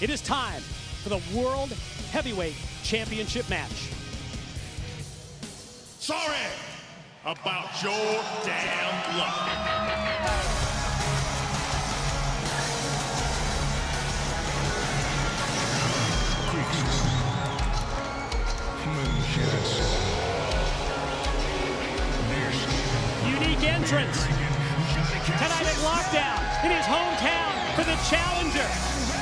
It is time for the World Heavyweight Championship match. Sorry about your damn luck. Unique entrance tonight at Lockdown in his hometown for the challenger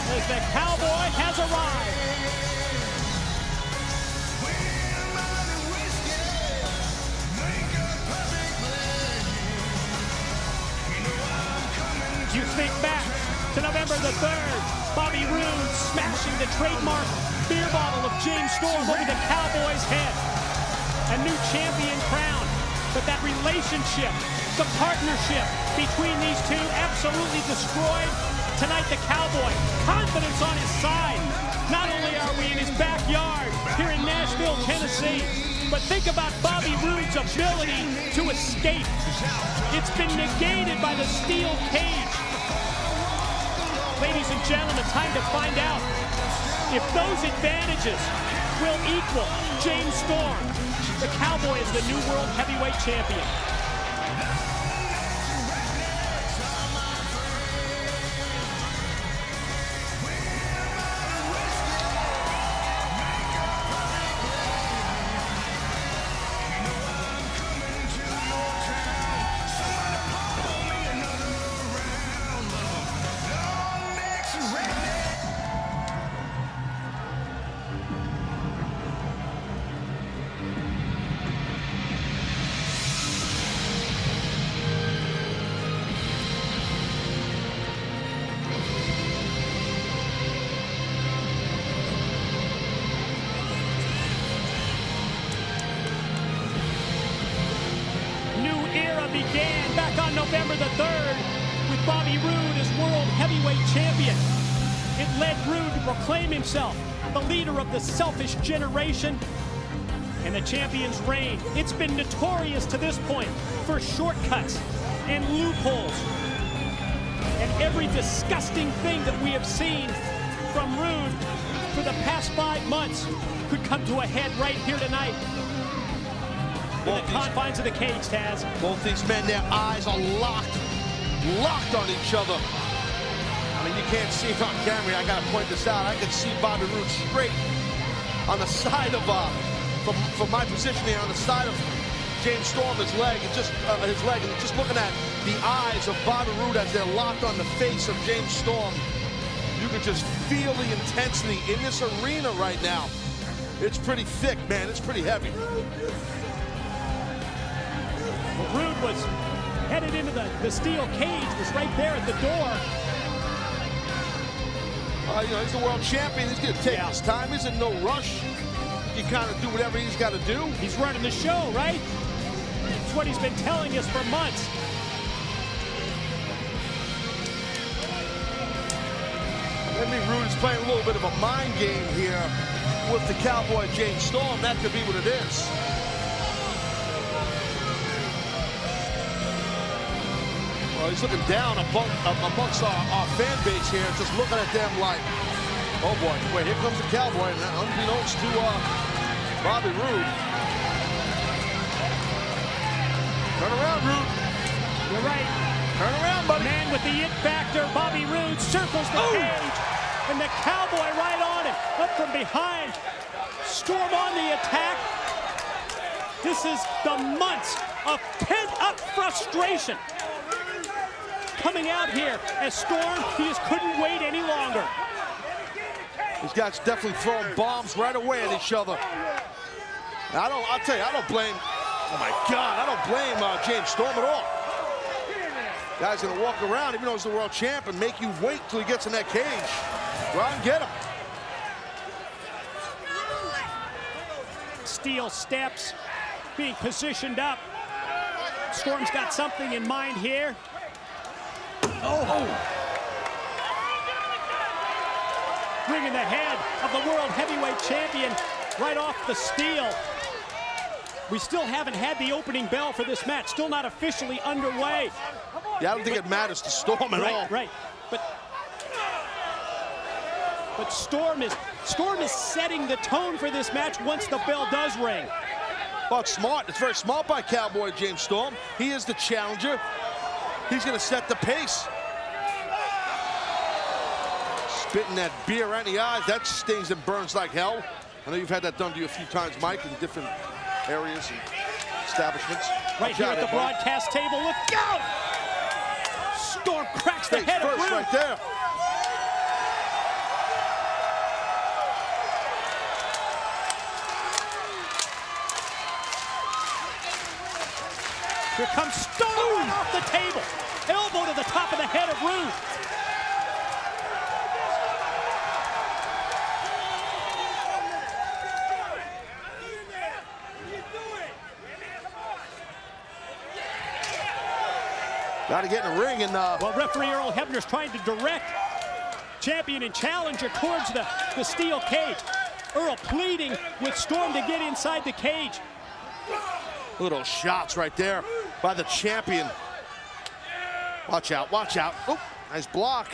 as the Cowboy has arrived. You think back to November the 3rd, Bobby Roode smashing the trademark beer bottle of James Storm over the Cowboy's head. A new champion crowned, but that relationship, the partnership between these two absolutely destroyed. Tonight the Cowboy, confidence on his side. Not only are we in his backyard here in Nashville, Tennessee, but think about Bobby Roode's ability to escape. It's been negated by the steel cage. Ladies and gentlemen, time to find out if those advantages will equal James Storm. The Cowboy is the new World Heavyweight Champion. Began back on November the 3rd with Bobby Roode as World Heavyweight Champion. It led Roode to proclaim himself the leader of the selfish generation and the champion's reign. It's been notorious to this point for shortcuts and loopholes. And every disgusting thing that we have seen from Roode for the past 5 months could come to a head right here tonight. In the confines of the cage, Taz. Both these men, their eyes are locked on each other. I mean, you can't see it on camera. I gotta point this out. I can see Bobby Roode straight on the side of, from my position here, on the side of James Storm, his leg, and just looking at the eyes of Bobby Roode as they're locked on the face of James Storm. You can just feel the intensity in this arena right now. It's pretty thick, man. It's pretty heavy. Roode was headed into the steel cage, was right there at the door. You know, he's the world champion. He's going to take his time. He's in no rush. He kind of do whatever he's got to do. He's running the show, right? It's what he's been telling us for months. I mean, Roode is playing a little bit of a mind game here with the Cowboy James Storm. That could be what it is. Well, he's looking down amongst our fan base here, just looking at them like, oh boy, wait, here comes the Cowboy, and unbeknownst to Bobby Roode. Turn around, Roode. You're right. Turn around, buddy. Man with the it factor, Bobby Roode circles the cage, and the Cowboy right on it, up from behind. Storm on the attack. This is the months of pent-up frustration coming out here as Storm, he just couldn't wait any longer. These guys definitely throwing bombs right away at each other. I'll tell you, I don't blame, oh my God, I don't blame James Storm at all. Guy's gonna walk around, even though he's the world champ, and make you wait till he gets in that cage. Go out and get him. Steel steps, being positioned up. Storm's got something in mind here. Bringing the head of the World Heavyweight Champion right off the steel. We still haven't had the opening bell for this match. Still not officially underway. Yeah, I don't think it matters to Storm at all. Right. But But Storm is setting the tone for this match once the bell does ring. Well, it's smart. It's very smart by Cowboy James Storm. He is the challenger. He's going to set the pace. Spitting that beer right in the eyes, that stings and burns like hell. I know you've had that done to you a few times, Mike, in different areas and establishments. Right here at the broadcast table, look out! Storm cracks the head of Roode. Right there. Here comes Storm off the table. Elbow to the top of the head of Roode. Got to get in the ring and well, referee Earl Hebner's trying to direct champion and challenger towards the steel cage. Earl pleading with Storm to get inside the cage. Little shots right there by the champion. Watch out, watch out. Oh, nice block.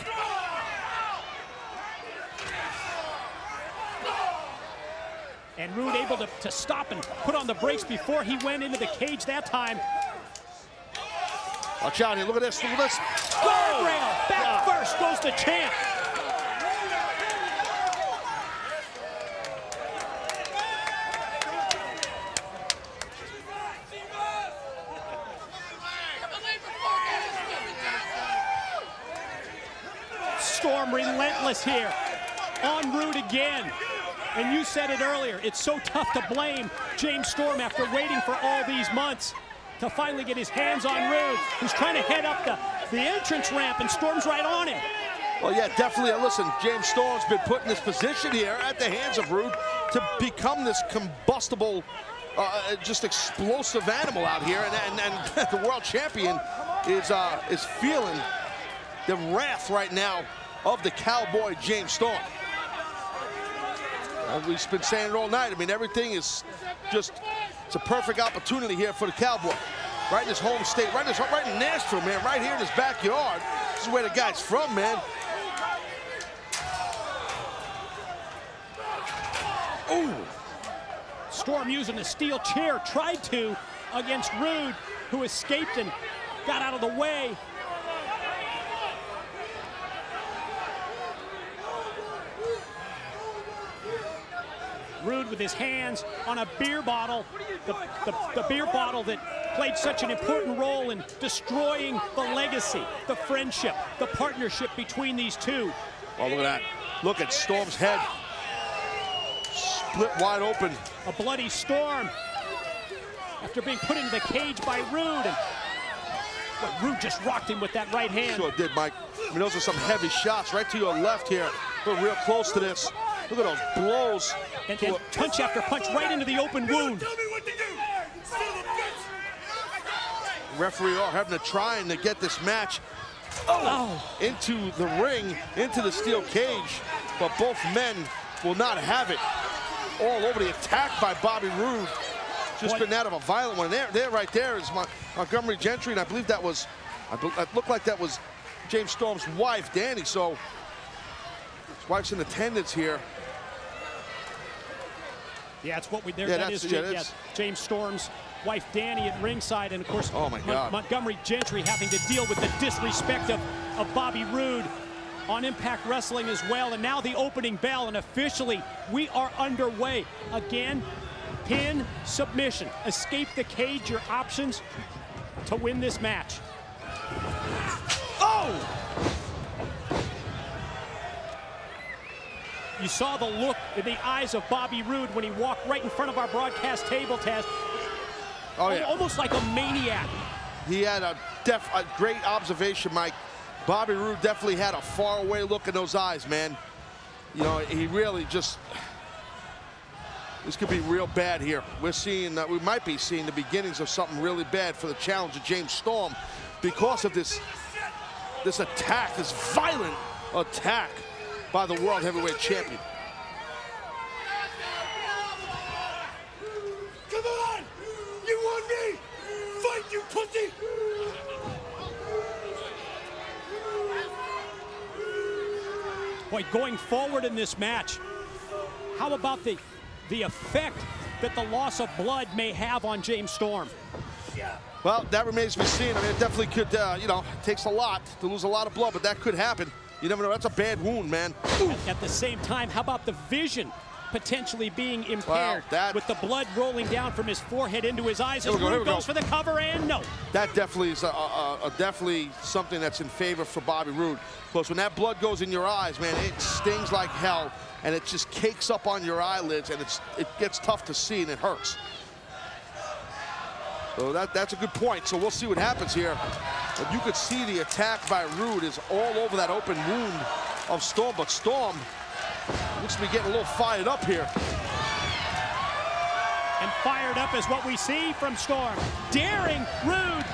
And Roode able to stop and put on the brakes before he went into the cage that time. Watch out here, look at this, look at this. Guardrail, back first goes the champ. Storm relentless here on Roode again. And you said it earlier, it's so tough to blame James Storm after waiting for all these months to finally get his hands on Roode, who's trying to head up the entrance ramp, and Storm's right on him. Well, yeah, definitely. Listen, James Storm's been put in this position here at the hands of Roode to become this combustible, just explosive animal out here, and the world champion is feeling the wrath right now of the Cowboy James Storm. We've been saying it all night. I mean, everything is just, it's a perfect opportunity here for the Cowboy. Right in his home state, right in Nashville, man, right here in his backyard. This is where the guy's from, man. Ooh. Storm using a steel chair, tried to against Roode, who escaped and got out of the way. Roode with his hands on a beer bottle, the beer bottle that played such an important role in destroying the legacy, the friendship, the partnership between these two. Oh, look at that. Look at Storm's head. Split wide open. A bloody Storm after being put into the cage by Roode. And Roode just rocked him with that right hand. Sure did, Mike. I mean, those are some heavy shots right to your left here. We're real close to this. Look at those blows. And punch after punch right into the open wound. Referee Earl Hebner trying to get this match into the ring, into the steel cage, but both men will not have it. All over the attack by Bobby Roode. Just been out of a violent one. There right there is Montgomery Gentry, and I believe that was, it looked like that was James Storm's wife, Danny. So his wife's in attendance here. Yeah, it's what we there. Yeah, that is James Storm's wife, Danny, at ringside, and of course, oh my God, Montgomery Gentry having to deal with the disrespect of Bobby Roode on Impact Wrestling as well. And now the opening bell, and officially we are underway again. Pin, submission, escape the cage. Your options to win this match. Oh! You saw the look in the eyes of Bobby Roode when he walked right in front of our broadcast table, Taz. Oh, yeah. Almost like a maniac. He had a great observation, Mike. Bobby Roode definitely had a faraway look in those eyes, man. You know, he really just, this could be real bad here. We're seeing, we might be seeing the beginnings of something really bad for the challenger, James Storm, because of this attack, this violent attack by the World Heavyweight Champion. Come on! You want me? Fight, you pussy! Boy, going forward in this match, how about the effect that the loss of blood may have on James Storm? Well, that remains to be seen. I mean, it definitely could, you know, it takes a lot to lose a lot of blood, but that could happen. You never know. That's a bad wound, man. At the same time, how about the vision potentially being impaired with the blood rolling down from his forehead into his eyes? As Roode goes for the cover, and no. That definitely is definitely something that's in favor for Bobby Roode. Because when that blood goes in your eyes, man, it stings like hell, and it just cakes up on your eyelids, and it gets tough to see, and it hurts. So that's a good point. So we'll see what happens here. But you could see the attack by Roode is all over that open wound of Storm, but Storm looks to be getting a little fired up here. And fired up is what we see from Storm, daring Roode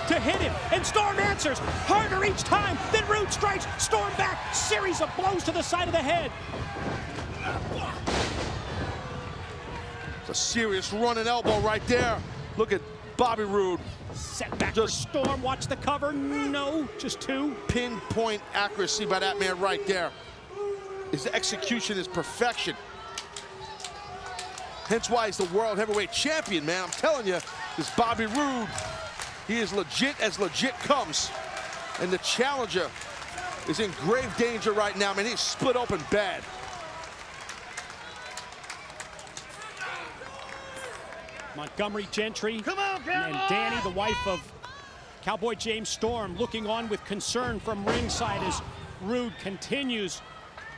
to hit him, and Storm answers harder each time. Then Roode strikes Storm back, series of blows to the side of the head. It's a serious running elbow right there. Look at Bobby Roode. Set back for Storm, watch the cover, no, just two. Pinpoint accuracy by that man right there. His execution is perfection. Hence why he's the world heavyweight champion, man. I'm telling you, this Bobby Roode, he is legit as legit comes. And the challenger is in grave danger right now, man. He's split open bad. Montgomery Gentry and Danny, the wife of Cowboy James Storm, looking on with concern from ringside as Roode continues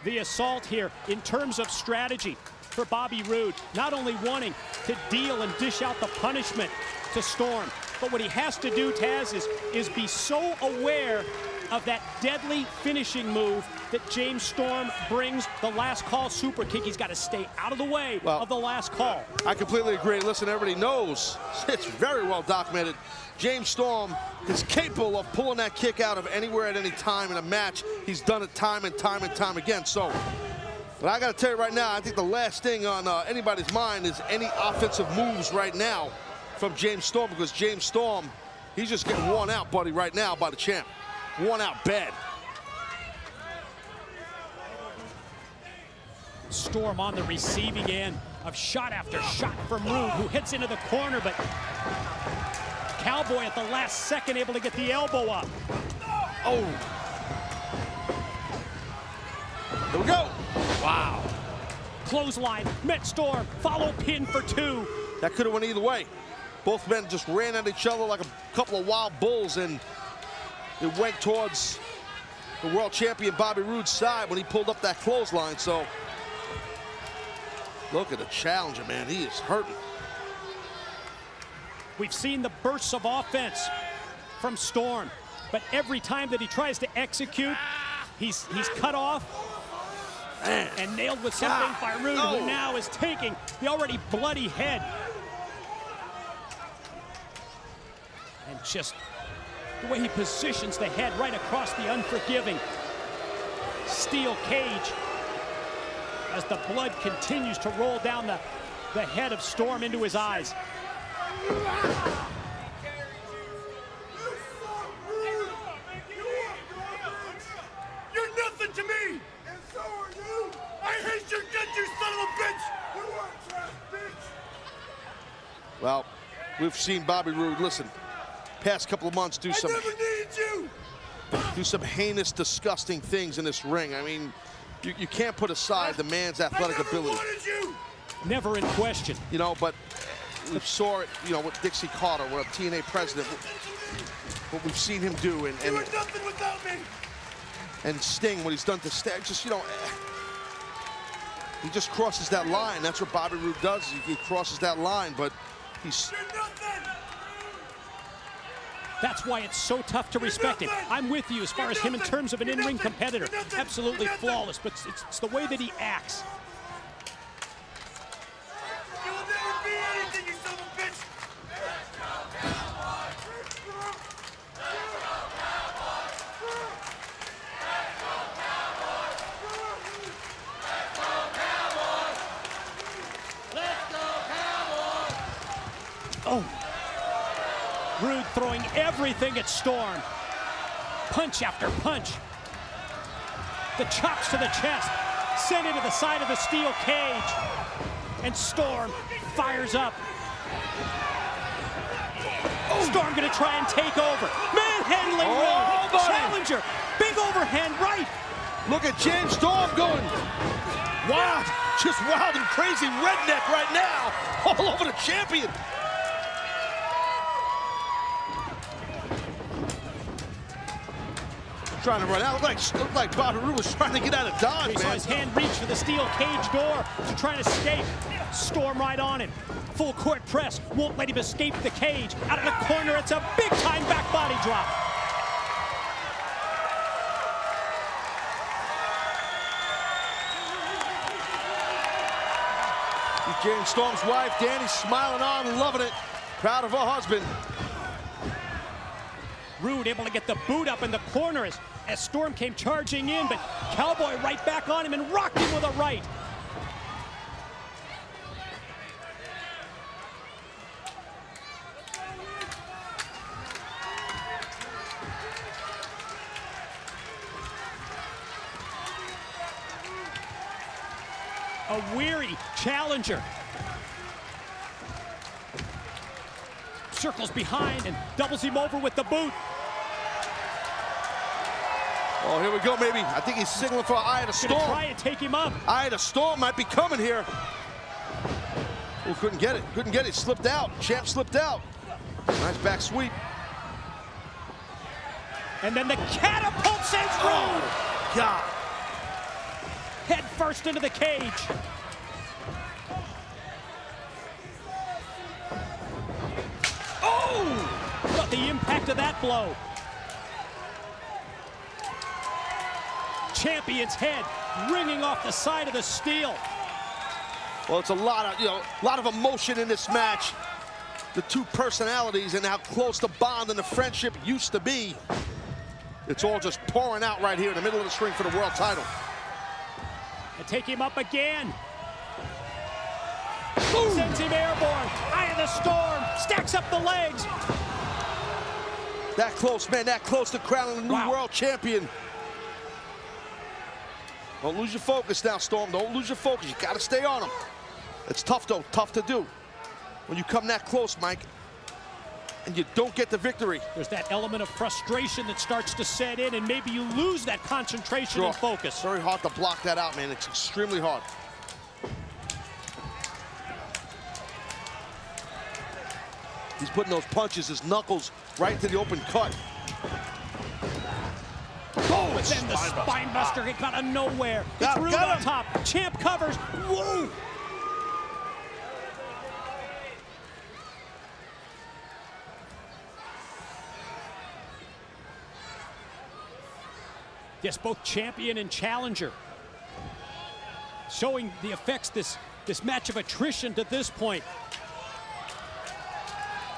the assault here. In terms of strategy for Bobby Roode, not only wanting to deal and dish out the punishment to Storm, but what he has to do, Taz, is be so aware of that deadly finishing move that James Storm brings, the last call super kick. He's got to stay out of the way of the last call. I completely agree. Listen, everybody knows, it's very well documented, James Storm is capable of pulling that kick out of anywhere at any time in a match. He's done it time and time and time again. So, but I got to tell you right now, I think the last thing on anybody's mind is any offensive moves right now from James Storm, because James Storm, he's just getting worn out, buddy, right now by the champ. Worn out bad. Storm on the receiving end of shot after shot from Roode, who hits into the corner, but Cowboy at the last second able to get the elbow up. Oh. Here we go. Wow. Clothesline, met Storm, follow pin for two. That could have went either way. Both men just ran at each other like a couple of wild bulls, and it went towards the world champion Bobby Roode's side when he pulled up that clothesline. So look at the challenger, man. He is hurting. We've seen the bursts of offense from Storm, but every time that he tries to execute, he's cut off and nailed with something by Roode, who now is taking the already bloody head. And just the way he positions the head right across the unforgiving steel cage as the blood continues to roll down the head of Storm into his eyes. You're nothing to me! And so are you! I hate your guts, you son of a bitch! You are a trash bitch! Well, we've seen Bobby Roode, listen, past couple of months do some heinous, disgusting things in this ring. I mean, you can't put aside the man's athletic ability. Never in question. You know, but we saw it, you know, with Dixie Carter, with a TNA president, what we've seen him do, and you are nothing without me. And Sting, what he's done to Sting, just, you know, he just crosses that line. That's what Bobby Roode does. He crosses that line, but he's... That's why it's so tough to respect him. I'm with you as far as him in terms of an in-ring competitor. Absolutely flawless, but it's the way that he acts. You will never be anything, you son of a bitch! Oh. Roode throwing everything at Storm. Punch after punch. The chops to the chest, sent into the side of the steel cage. And Storm fires up. Storm gonna try and take over. Manhandling Roode. Challenger, big overhand right. Look at James Storm going wild, just wild and crazy redneck right now, all over the champion. Trying to run out. Looked like Bobby Roode was trying to get out of dodge, He saw his hand reach for the steel cage door to try and escape. Storm right on him. Full court press. Won't let him escape the cage. Out of the corner, it's a big-time back body drop. James Storm's wife, Danny, smiling on, loving it. Proud of her husband. Roode able to get the boot up in the corner as Storm came charging in, but Cowboy right back on him and rocked him with a right. A weary Challenger. Circles behind and doubles him over with the boot. Oh, here we go, maybe. I think he's signaling for an eye of the storm. Gonna try and take him up. Eye of the storm might be coming here. Oh, couldn't get it. Couldn't get it. Slipped out. Champ slipped out. Nice back sweep. And then the catapult sends Roode. God. Head first into the cage. Oh! Got the impact of that blow. Champion's head ringing off the side of the steel. Well, it's a lot of emotion in this match. The two personalities and how close the bond and the friendship used to be. It's all just pouring out right here in the middle of the ring for the world title. And take him up again. Ooh. Sends him airborne. Eye of the storm. Stacks up the legs. That close, man. That close to crowning the new world champion. Don't lose your focus now, Storm. Don't lose your focus. You got to stay on him. It's tough, though. Tough to do. When you come that close, Mike, and you don't get the victory. There's that element of frustration that starts to set in, and maybe you lose that concentration and focus. It's very hard to block that out, man. It's extremely hard. He's putting those punches, his knuckles, right to the open cut. Oh, but then the spine buster came out of nowhere. It's Roode on top. Champ covers. Whoa! Yes, both champion and challenger showing the effects this match of attrition to this point.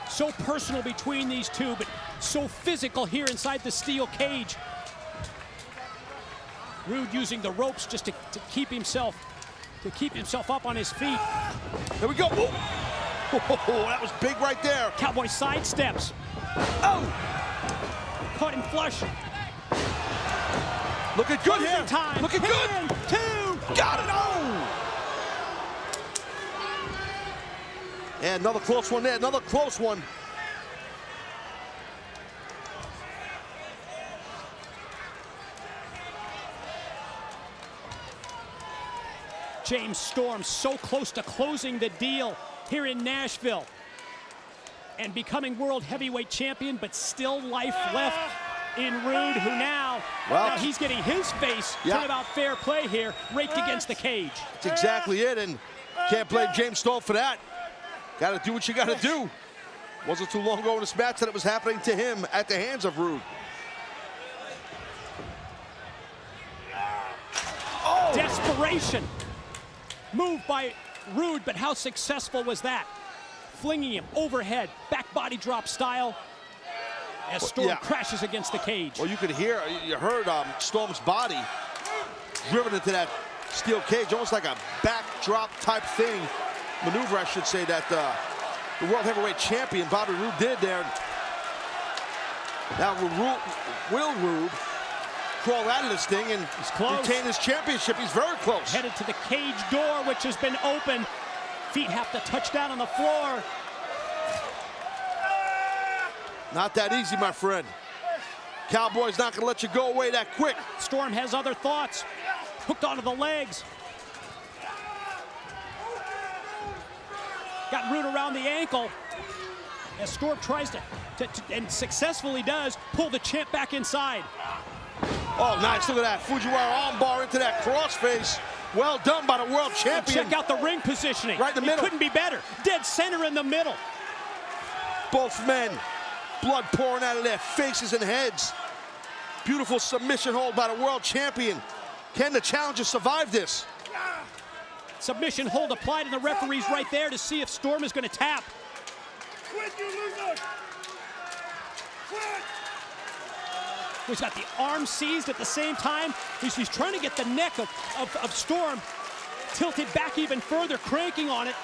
So personal between these two, but so physical here inside the steel cage. Roode using the ropes just to keep himself up on his feet. There we go. Oh, that was big right there. Cowboy sidesteps. Oh! Caught him flush. Looking good here. Time. Looking good. 2. Got it. Oh! And another close one there. Another close one. James Storm so close to closing the deal here in Nashville and becoming world heavyweight champion, but still life left in Roode, who now he's getting his face turn about fair play here, raked against the cage. That's exactly it, and can't blame James Storm for that. Got to do what you got to do. Wasn't too long ago in this match that it was happening to him at the hands of Roode. Oh. Desperation. Move by Roode, but how successful was that? Flinging him overhead, back body drop style, as Storm crashes against the cage. Well, you heard Storm's body driven into that steel cage, almost like a backdrop type thing. Maneuver, I should say, that the world heavyweight champion, Bobby Roode, did there. Now, will Roode crawl out of this thing and retain his championship. He's very close. Headed to the cage door, which has been open. Feet have to touch down on the floor. Not that easy, my friend. Cowboy's not going to let you go away that quick. Storm has other thoughts. Hooked onto the legs. Got Roode around the ankle. As Storm tries to and successfully does, pull the champ back inside. Oh, nice. Look at that. Fujiwara armbar into that crossface. Well done by the world champion. Check out the ring positioning. Right in the middle. It couldn't be better. Dead center in the middle. Both men, blood pouring out of their faces and heads. Beautiful submission hold by the world champion. Can the challenger survive this? Submission hold applied, and the referee's right there to see if Storm is going to tap. Quit, you loser! Quit! He's got the arm seized at the same time. He's trying to get the neck of Storm tilted back even further, cranking on it.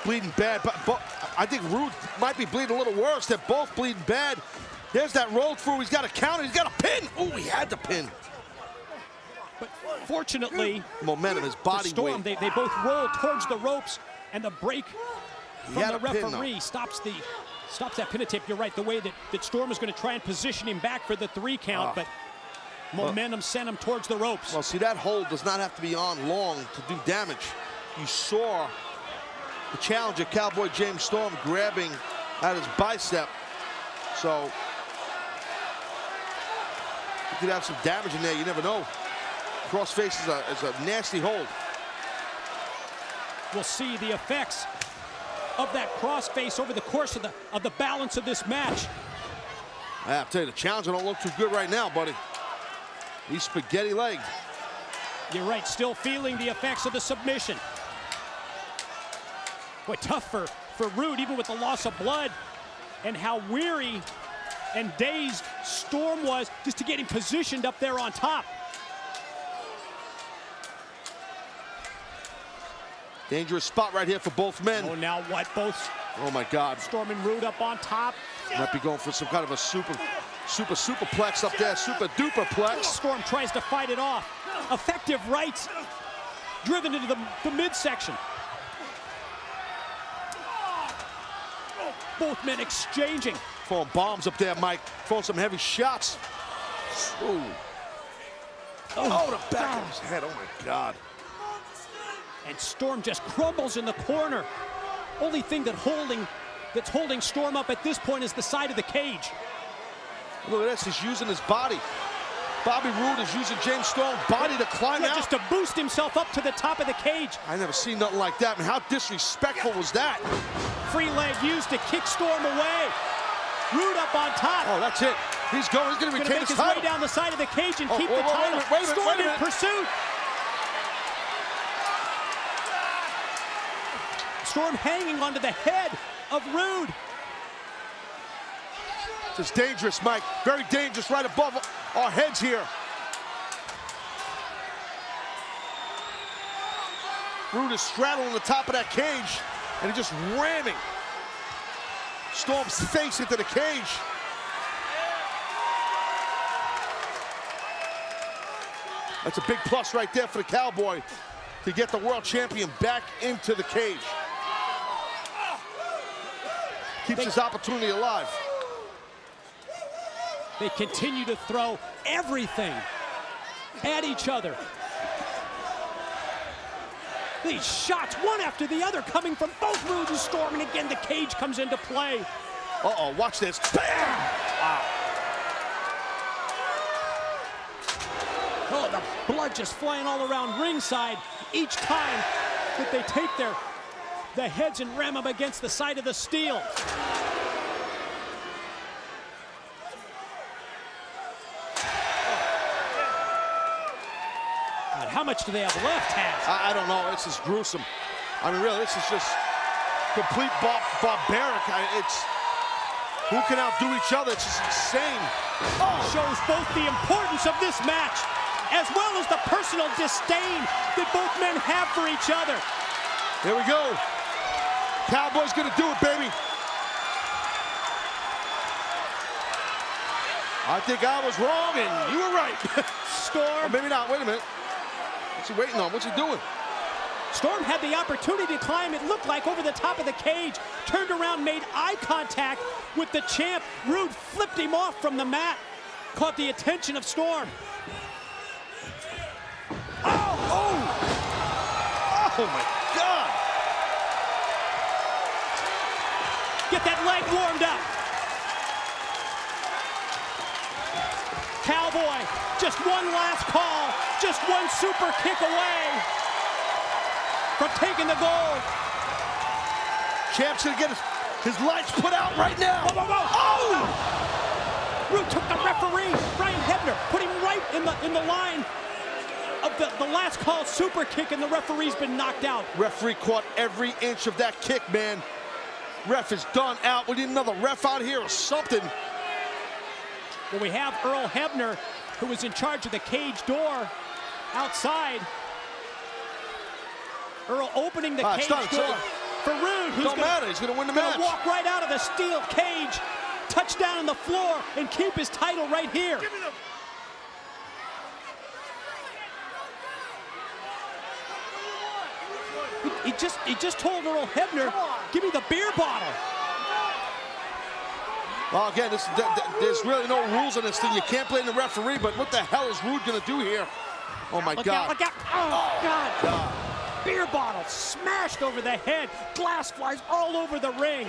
Bleeding bad, but I think Roode might be bleeding a little worse. They're both bleeding bad. There's that roll through. He's got a counter. He's got a pin. Oh, he had the pin. But fortunately, momentum, his body Storm, weight. they both roll towards the ropes, and the break from the referee pin, stops that pin attempt. You're right, the way that Storm is going to try and position him back for the 3 count, but momentum sent him towards the ropes. Well, see, that hold does not have to be on long to do damage. You saw the challenger, Cowboy James Storm, grabbing at his bicep. So you could have some damage in there. You never know. Crossface is a nasty hold. We'll see the effects of that crossface over the course of the balance of this match. I have to tell you, the challenger don't look too good right now, buddy. He's spaghetti-legged. You're right, still feeling the effects of the submission. Boy, tough for Roode, even with the loss of blood, and how weary and dazed Storm was just to get him positioned up there on top. Dangerous spot right here for both men. Oh, now what? Both. Oh my God. Storm and Roode up on top. Might be going for some kind of a superplex up there, super duper plex. Storm tries to fight it off. Effective rights driven into the midsection. Both men exchanging. Throwing bombs up there, Mike. Throwing some heavy shots. Ooh. Oh, the back of his head. Oh my God. And Storm just crumbles in the corner. Only thing that's holding Storm up at this point is the side of the cage. Look at this, he's using his body. Bobby Roode is using James Storm's body to climb out. Just to boost himself up to the top of the cage. I never seen nothing like that. I mean, how disrespectful was that? Free leg used to kick Storm away. Roode up on top. Oh, that's it. He's going to retain his title. Make his way down the side of the cage and keep the title. Storm in pursuit. Storm hanging onto the head of Roode. This is dangerous, Mike. Very dangerous right above our heads here. Roode is straddling the top of that cage, and he's just ramming Storm's face into the cage. That's a big plus right there for the Cowboy to get the world champion back into the cage. Keeps his opportunity alive. They continue to throw everything at each other. These shots, one after the other, coming from both Roode and Storm, and again the cage comes into play. Uh-oh, watch this. Bam! Wow. Oh, the blood just flying all around ringside each time that they take the heads and ram them against the side of the steel. God, how much do they have left, Taz? I don't know. This is gruesome. I mean, really, this is just complete barbaric. Who can outdo each other? It's just insane. Oh. Shows both the importance of this match as well as the personal disdain that both men have for each other. Here we go. Cowboy's gonna do it, baby. I think I was wrong and you were right. Storm. Or maybe not. Wait a minute. What's he waiting on? What's he doing? Storm had the opportunity to climb, it looked like, over the top of the cage. Turned around, made eye contact with the champ. Roode flipped him off from the mat. Caught the attention of Storm. Oh my God. Get that leg warmed up. Cowboy, just one last call. Just one super kick away from taking the gold. Champ's gonna get his lights put out right now. Whoa, whoa, whoa. Oh! Roode took the referee, Brian Hebner, put him right in the line of the last call super kick, and the referee's been knocked out. Referee caught every inch of that kick, man. Ref is done out. We need another ref out here or something. Well, we have Earl Hebner, who was in charge of the cage door outside. Earl opening the cage door for Roode, who's he's gonna win the match. Walk right out of the steel cage, touch down on the floor, and keep his title right here. He just told Earl Hebner, give me the beer bottle. Well, again, there's really no rules on this thing. You can't blame the referee, but what the hell is Roode gonna do here? Oh my God. Look out. Oh God. Beer bottle smashed over the head. Glass flies all over the ring.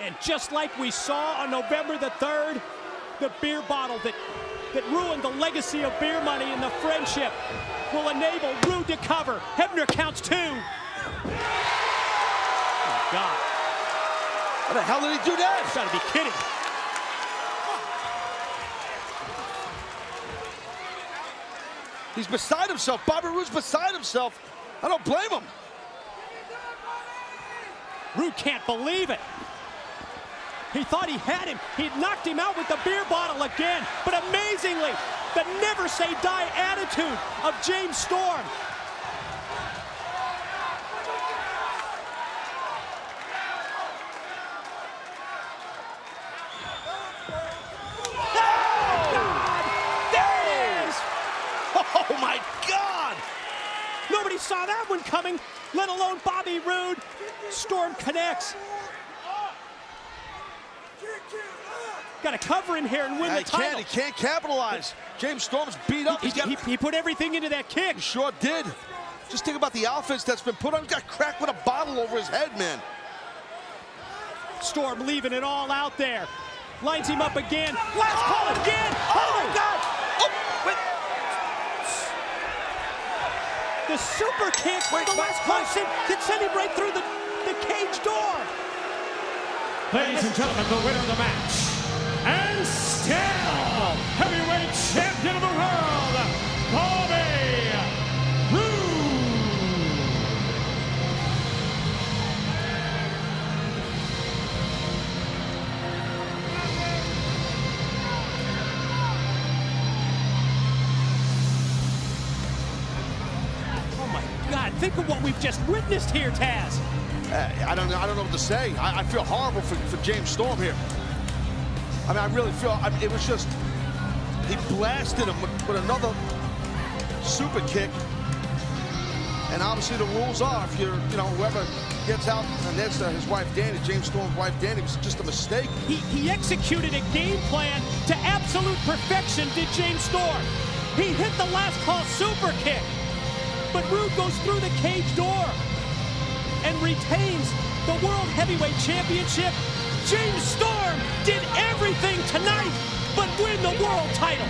And just like we saw on November the 3rd, the beer bottle that ruined the legacy of beer money and the friendship will enable Roode to cover. Hebner counts 2. Oh, God. How the hell did he do that? You gotta be kidding. He's beside himself. Bobby Roode's beside himself. I don't blame him. Roode can't believe it. He thought he had him. He knocked him out with the beer bottle again. But amazingly, the never say die attitude of James Storm. Oh my God! Nobody saw that one coming, let alone Bobby Roode. Storm connects. Got to cover in here and win the title. He can't capitalize. James Storm's beat up. He put everything into that kick. He sure did. Just think about the outfits that's been put on. He got cracked with a bottle over his head, man. Storm leaving it all out there. Lines him up again. Last call again. Oh my God. Wait. The super kick. The last call sent him right through the cage door. Ladies and gentlemen, the winner of the match, and still heavyweight champion of the world, Bobby Roode. Oh my God, think of what we've just witnessed here, Taz. I don't know what to say. I feel horrible for James Storm here. I mean, I really feel, it was just, he blasted him with another super kick. And obviously the rules are, if you're, whoever gets out, and that's his wife, Danny, James Storm's wife, Danny, it was just a mistake. He executed a game plan to absolute perfection, did James Storm. He hit the last call super kick, but Roode goes through the cage door and retains the World Heavyweight Championship. James Storm did everything tonight but win the world title.